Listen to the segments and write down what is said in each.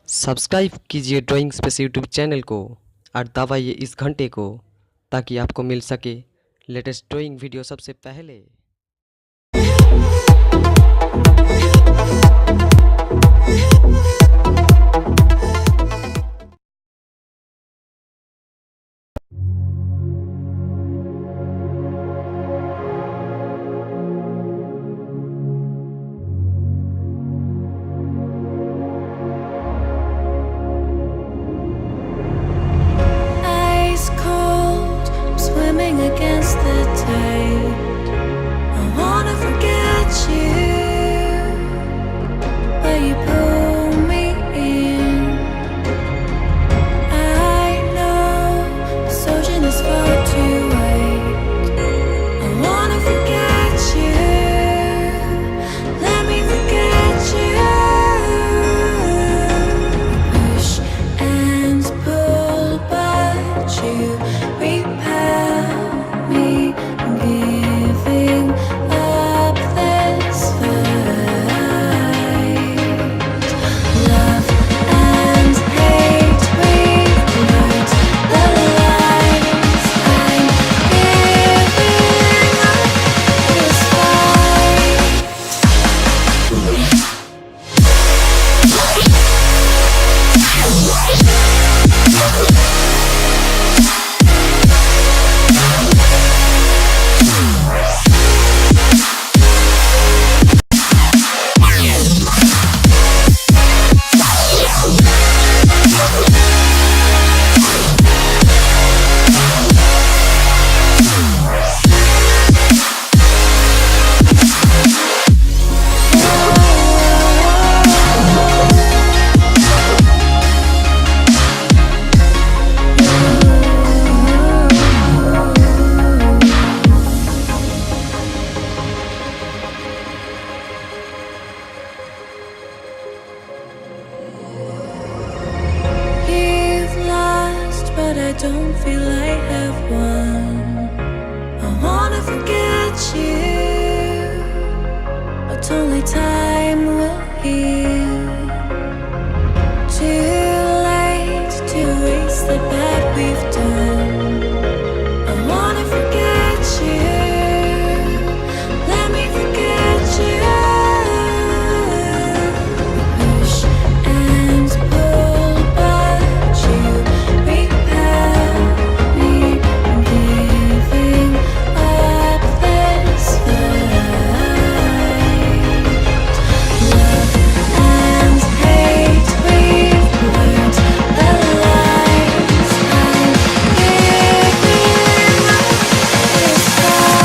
Subscribe कीजिए drawing space YouTube channel को और दबाइए इस घंटे को ताकि आपको मिल सके लेटेस्ट ड्राइंग वीडियो सबसे पहले। Ice cold, I'm swimming against the tide. I wanna forget you, but you pull me in. I know this ocean is far too wide. I wanna forget you, let me forget you. Push and pull, but you repel me, giving up this fight. Love and hate, we've blurred the lines. I'm giving up this fight. You've lost, but I don't feel I have won. I wanna forget you, but only time will heal. Too late to erase the bad we've done. I wanna forget you, let me forget you. Push and pull, but you repel me, giving up this fight. Love and hate, we've blurred the lines. I'm giving up this fight.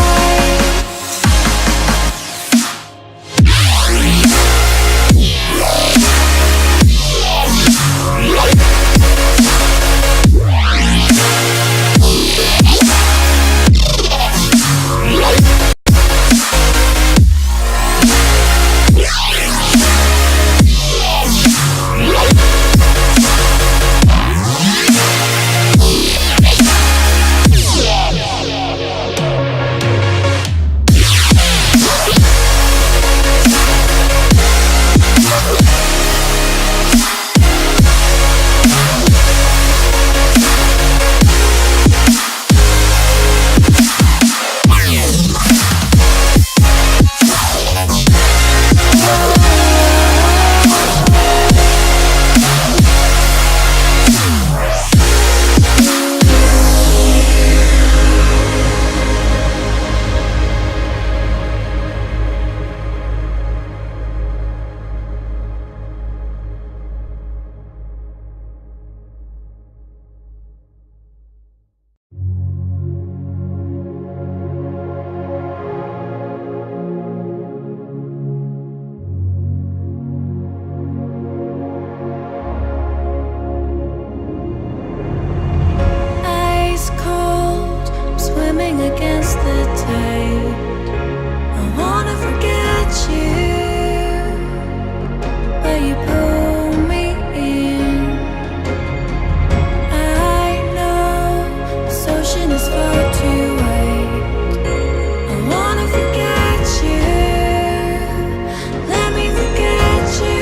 Ice cold, I'm swimming against the tide. I wanna forget you, but you pull me in. I know this ocean is far too wide. I wanna forget you, let me forget you.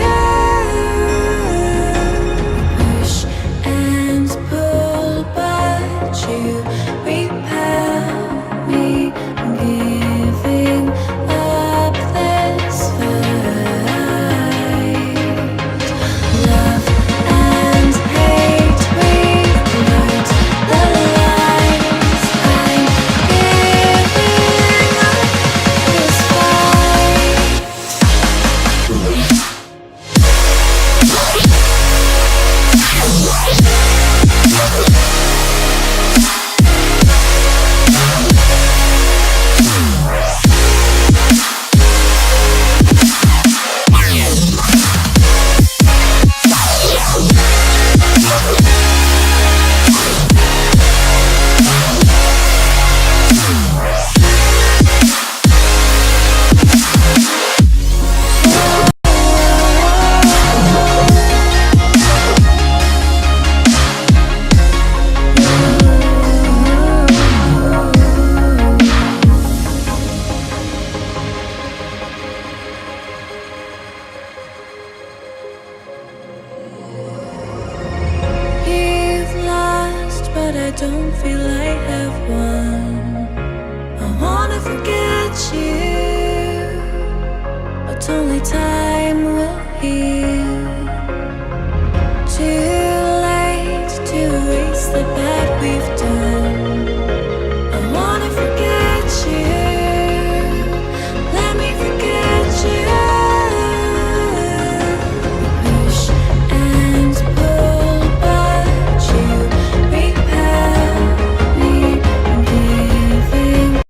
don't feel I have one. I wanna forget you, but only time will heal.